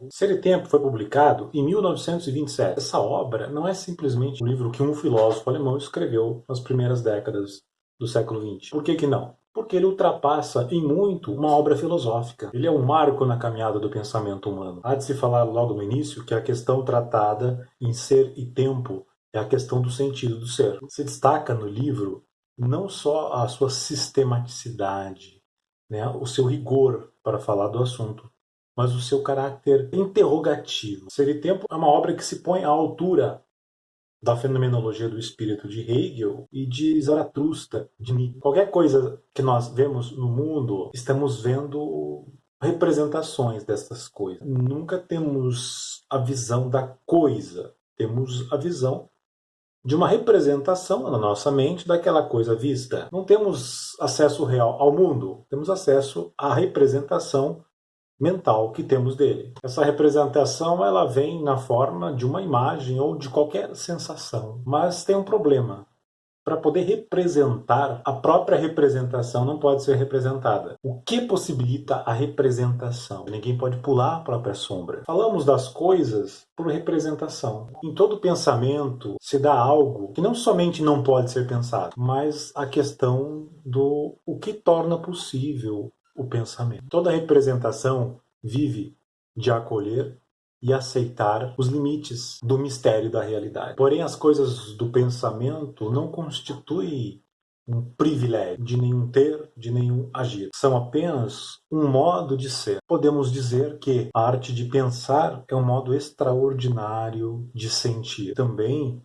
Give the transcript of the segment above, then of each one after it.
Ser e Tempo foi publicado em 1927. Essa obra não é simplesmente um livro que um filósofo alemão escreveu nas primeiras décadas do século XX. Por que que não? Porque ele ultrapassa em muito uma obra filosófica. Ele é um marco na caminhada do pensamento humano. Há de se falar logo no início que a questão tratada em Ser e Tempo é a questão do sentido do ser. Se destaca no livro não só a sua sistematicidade, né, o seu rigor para falar do assunto, mas o seu caráter interrogativo. Ser e Tempo é uma obra que se põe à altura da fenomenologia do espírito de Hegel e de Zaratustra, de Nietzsche. Qualquer coisa que nós vemos no mundo, estamos vendo representações dessas coisas. Nunca temos a visão da coisa, temos a visão de uma representação na nossa mente daquela coisa vista. Não temos acesso real ao mundo, temos acesso à representação mental que temos dele. Essa representação ela vem na forma de uma imagem ou de qualquer sensação, mas tem um problema. Para poder representar, a própria representação não pode ser representada. O que possibilita a representação? Ninguém pode pular a própria sombra. Falamos das coisas por representação. Em todo pensamento se dá algo que não somente não pode ser pensado, mas a questão do o que torna possível o pensamento. Toda representação vive de acolher e aceitar os limites do mistério da realidade. Porém, as coisas do pensamento não constituem um privilégio de nenhum ter, de nenhum agir. São apenas um modo de ser. Podemos dizer que a arte de pensar é um modo extraordinário de sentir. Também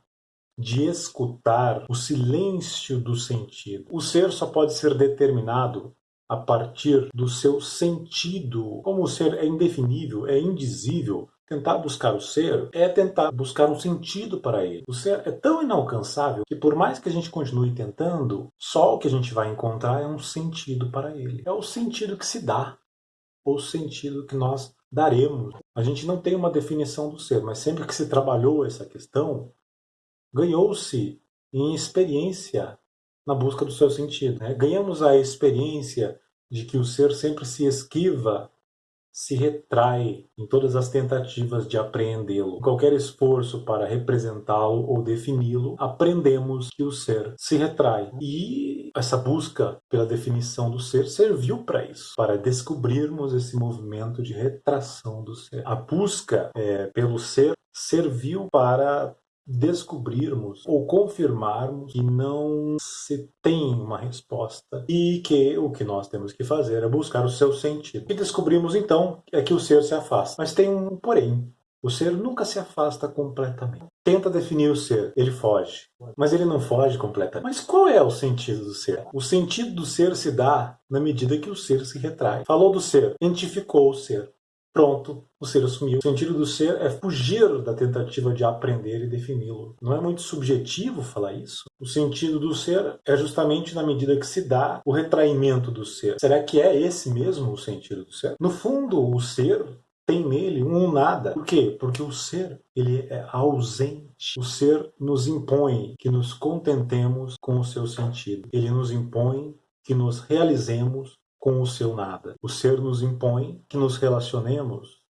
de escutar o silêncio do sentido. O ser só pode ser determinado a partir do seu sentido. Como o ser é indefinível, é indizível, tentar buscar o ser é tentar buscar um sentido para ele. O ser é tão inalcançável que por mais que a gente continue tentando, só o que a gente vai encontrar é um sentido para ele. É o sentido que se dá, ou o sentido que nós daremos. A gente não tem uma definição do ser, mas sempre que se trabalhou essa questão, ganhou-se em experiência na busca do seu sentido. Né? Ganhamos a experiência de que o ser sempre se esquiva, se retrai em todas as tentativas de apreendê-lo. Qualquer esforço para representá-lo ou defini-lo, aprendemos que o ser se retrai. E essa busca pela definição do ser serviu para isso, para descobrirmos esse movimento de retração do ser. A busca pelo ser serviu para descobrirmos ou confirmarmos que não se tem uma resposta e que o que nós temos que fazer é buscar o seu sentido. O que descobrimos então é que o ser se afasta. Mas tem um porém. O ser nunca se afasta completamente. Tenta definir o ser, ele foge. Mas ele não foge completamente. Mas qual é o sentido do ser? O sentido do ser se dá na medida que o ser se retrai. Falou do ser, identificou o ser. Pronto, o ser assumiu. O sentido do ser é fugir da tentativa de aprender e defini-lo. Não é muito subjetivo falar isso? O sentido do ser é justamente na medida que se dá o retraimento do ser. Será que é esse mesmo o sentido do ser? No fundo, o ser tem nele um nada. Por quê? Porque o ser ele é ausente. O ser nos impõe que nos contentemos com o seu sentido. Ele nos impõe que nos realizemos com o seu nada. O ser nos impõe que nos relacionemos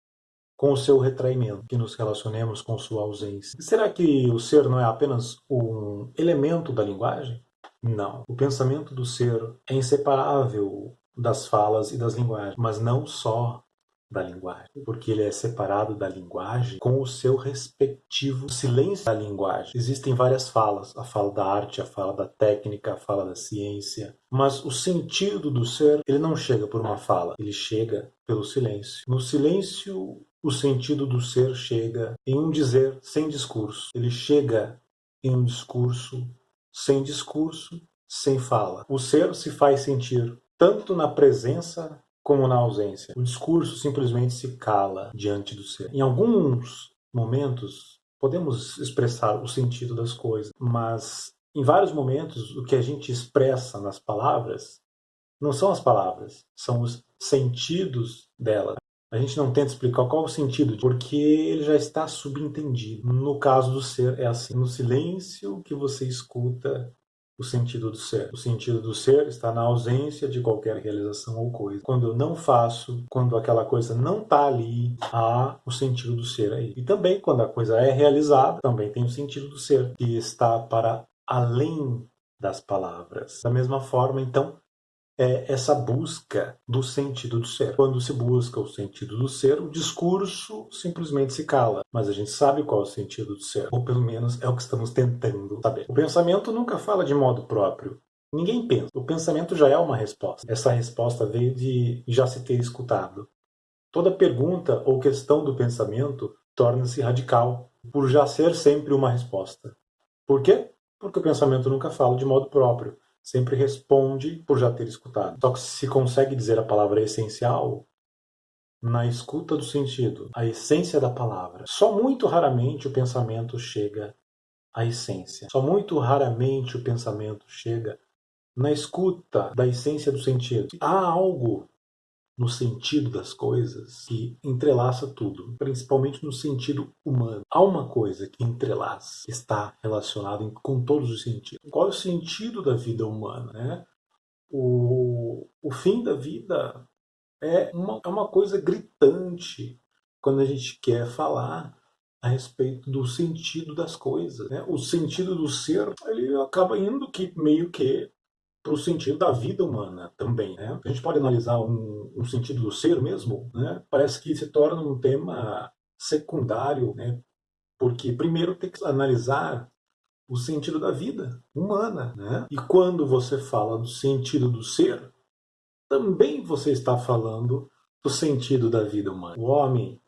com o seu retraimento, que nos relacionemos com sua ausência. E será que o ser não é apenas um elemento da linguagem? Não. O pensamento do ser é inseparável das falas e das linguagens, mas não só da linguagem, porque ele é separado da linguagem com o seu respectivo silêncio da linguagem. Existem várias falas, a fala da arte, a fala da técnica, a fala da ciência, mas o sentido do ser, ele não chega por uma fala, ele chega pelo silêncio. No silêncio, o sentido do ser chega em um dizer sem discurso. Ele chega em um discurso, sem fala. O ser se faz sentir tanto na presença como na ausência. O discurso simplesmente se cala diante do ser. Em alguns momentos, podemos expressar o sentido das coisas, mas em vários momentos, o que a gente expressa nas palavras não são as palavras, são os sentidos delas. A gente não tenta explicar qual é o sentido, porque ele já está subentendido. No caso do ser, é assim. No silêncio que você escuta, o sentido do ser. O sentido do ser está na ausência de qualquer realização ou coisa. Quando eu não faço, quando aquela coisa não está ali, há o sentido do ser aí. E também quando a coisa é realizada, também tem o sentido do ser, que está para além das palavras. Da mesma forma, então, é essa busca do sentido do ser. Quando se busca o sentido do ser, o discurso simplesmente se cala. Mas a gente sabe qual é o sentido do ser. Ou pelo menos é o que estamos tentando saber. O pensamento nunca fala de modo próprio. Ninguém pensa. O pensamento já é uma resposta. Essa resposta veio de já se ter escutado. Toda pergunta ou questão do pensamento torna-se radical, por já ser sempre uma resposta. Por quê? Porque o pensamento nunca fala de modo próprio. Sempre responde por já ter escutado. Só que se consegue dizer a palavra essencial na escuta do sentido, a essência da palavra. Só muito raramente o pensamento chega à essência. Só muito raramente o pensamento chega na escuta da essência do sentido. Há algo no sentido das coisas que entrelaça tudo, principalmente no sentido humano. Há uma coisa que entrelaça, que está relacionada com todos os sentidos. Qual é o sentido da vida humana? Né? O fim da vida é uma coisa gritante quando a gente quer falar a respeito do sentido das coisas. Né? O sentido do ser, ele acaba indo que meio que para o sentido da vida humana também. Né? A gente pode analisar um sentido do ser mesmo, né? Parece que se torna um tema secundário, né? Porque primeiro tem que analisar o sentido da vida humana. Né? E quando você fala do sentido do ser, também você está falando do sentido da vida humana. O homem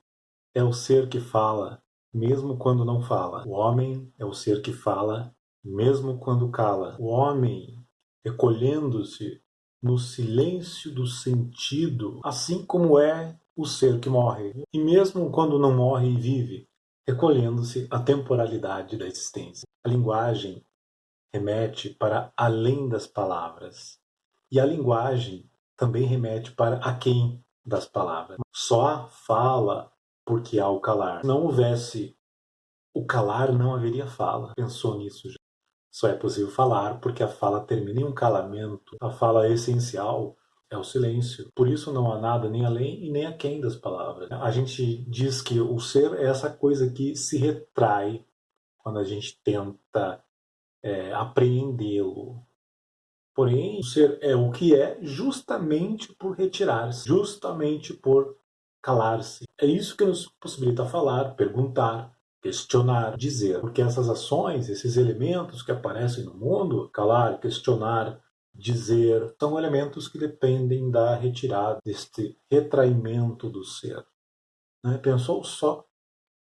é o ser que fala, mesmo quando não fala. O homem é o ser que fala, mesmo quando cala. O homem recolhendo-se no silêncio do sentido, assim como é o ser que morre. E mesmo quando não morre e vive, recolhendo-se à temporalidade da existência. A linguagem remete para além das palavras. E a linguagem também remete para aquém das palavras. Só fala porque há o calar. Se não houvesse o calar, não haveria fala. Pensou nisso já? Só é possível falar porque a fala termina em um calamento. A fala essencial é o silêncio. Por isso não há nada nem além e nem aquém das palavras. A gente diz que o ser é essa coisa que se retrai quando a gente tenta apreendê-lo. Porém, o ser é o que é justamente por retirar-se, justamente por calar-se. É isso que nos possibilita falar, perguntar, questionar, dizer. Porque essas ações, esses elementos que aparecem no mundo, calar, questionar, dizer, são elementos que dependem da retirada, deste retraimento do ser. Né? Pensou só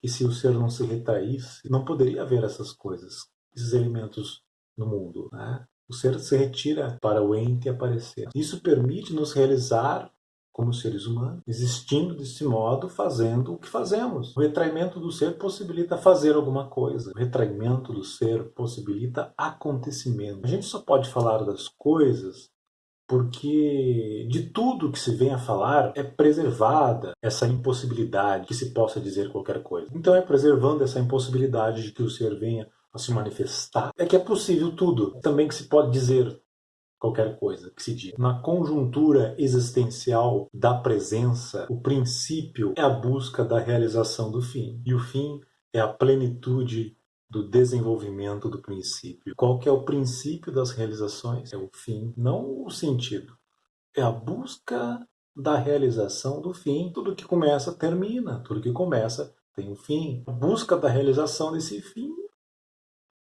que se o ser não se retraísse, não poderia haver essas coisas, esses elementos no mundo. Né? O ser se retira para o ente aparecer. Isso permite nos realizar como seres humanos, existindo desse modo, fazendo o que fazemos. O retraimento do ser possibilita fazer alguma coisa. O retraimento do ser possibilita acontecimento. A gente só pode falar das coisas porque de tudo que se vem a falar é preservada essa impossibilidade que se possa dizer qualquer coisa. Então é preservando essa impossibilidade de que o ser venha a se manifestar é que é possível tudo. Também que se pode dizer qualquer coisa que se diga. Na conjuntura existencial da presença, o princípio é a busca da realização do fim. E o fim é a plenitude do desenvolvimento do princípio. Qual que é o princípio das realizações? É o fim, não o sentido. É a busca da realização do fim. Tudo que começa termina, tudo que começa tem um fim. A busca da realização desse fim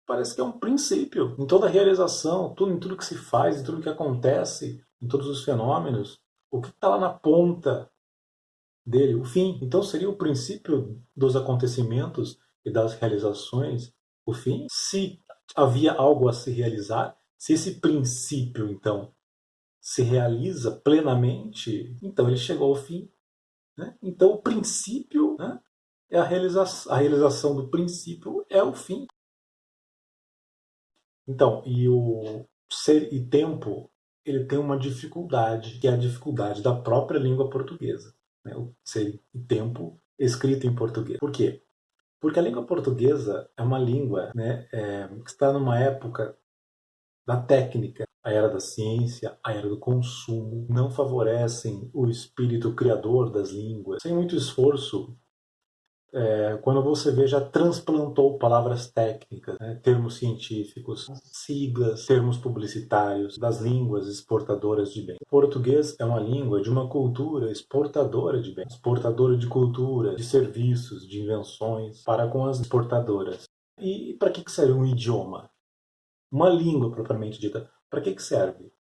parece que é um princípio. Em toda realização, em tudo que se faz, em tudo que acontece, em todos os fenômenos, o que está lá na ponta dele? O fim. Então seria o princípio dos acontecimentos e das realizações o fim? Se havia algo a se realizar, se esse princípio, então, se realiza plenamente, então ele chegou ao fim. Né? Então o princípio, né, é a realização do princípio é o fim. Então, e o ser e tempo, ele tem uma dificuldade, que é a dificuldade da própria língua portuguesa. Né? O ser e tempo escrito em português. Por quê? Porque a língua portuguesa é uma língua, né, que está numa época da técnica. A era da ciência, a era do consumo, não favorecem o espírito criador das línguas. Sem muito esforço, quando você vê, já transplantou palavras técnicas, né, termos científicos, siglas, termos publicitários das línguas exportadoras de bem. O português é uma língua de uma cultura exportadora de bem, exportadora de cultura, de serviços, de invenções para com as exportadoras. E para que serve um idioma? Uma língua propriamente dita, para que serve?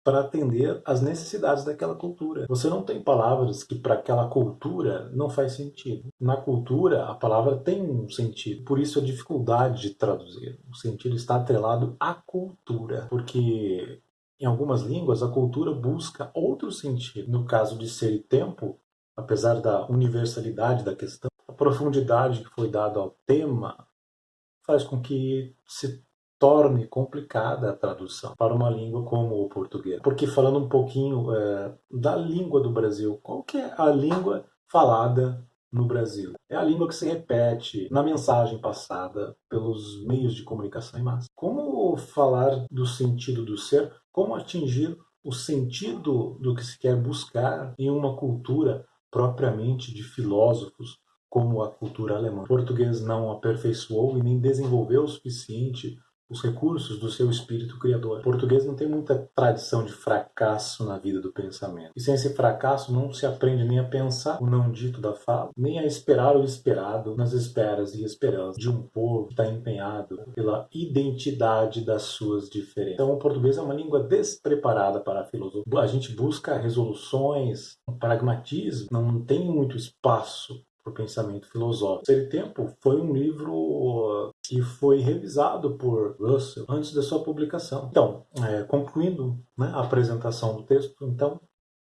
Para atender às necessidades daquela cultura. Você não tem palavras que para aquela cultura não faz sentido. Na cultura, a palavra tem um sentido. Por isso a dificuldade de traduzir. O sentido está atrelado à cultura. Porque em algumas línguas a cultura busca outro sentido. No caso de ser e tempo, apesar da universalidade da questão, a profundidade que foi dada ao tema faz com que se torne complicada a tradução para uma língua como o português. Porque falando um pouquinho da língua do Brasil, qual que é a língua falada no Brasil? É a língua que se repete na mensagem passada pelos meios de comunicação em massa. Como falar do sentido do ser? Como atingir o sentido do que se quer buscar em uma cultura propriamente de filósofos, como a cultura alemã? O português não aperfeiçoou e nem desenvolveu o suficiente os recursos do seu espírito criador. O português não tem muita tradição de fracasso na vida do pensamento. E sem esse fracasso não se aprende nem a pensar o não dito da fala, nem a esperar o esperado nas esperas e esperanças de um povo que está empenhado pela identidade das suas diferenças. Então o português é uma língua despreparada para a filosofia. A gente busca resoluções, um pragmatismo, não tem muito espaço para o pensamento filosófico. Ser e Tempo foi um livro que foi revisado por Russell antes da sua publicação. Então, concluindo, né, a apresentação do texto, então,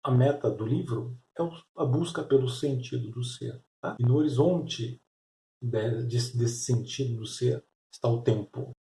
a meta do livro é a busca pelo sentido do ser. Tá? E no horizonte desse sentido do ser está o tempo.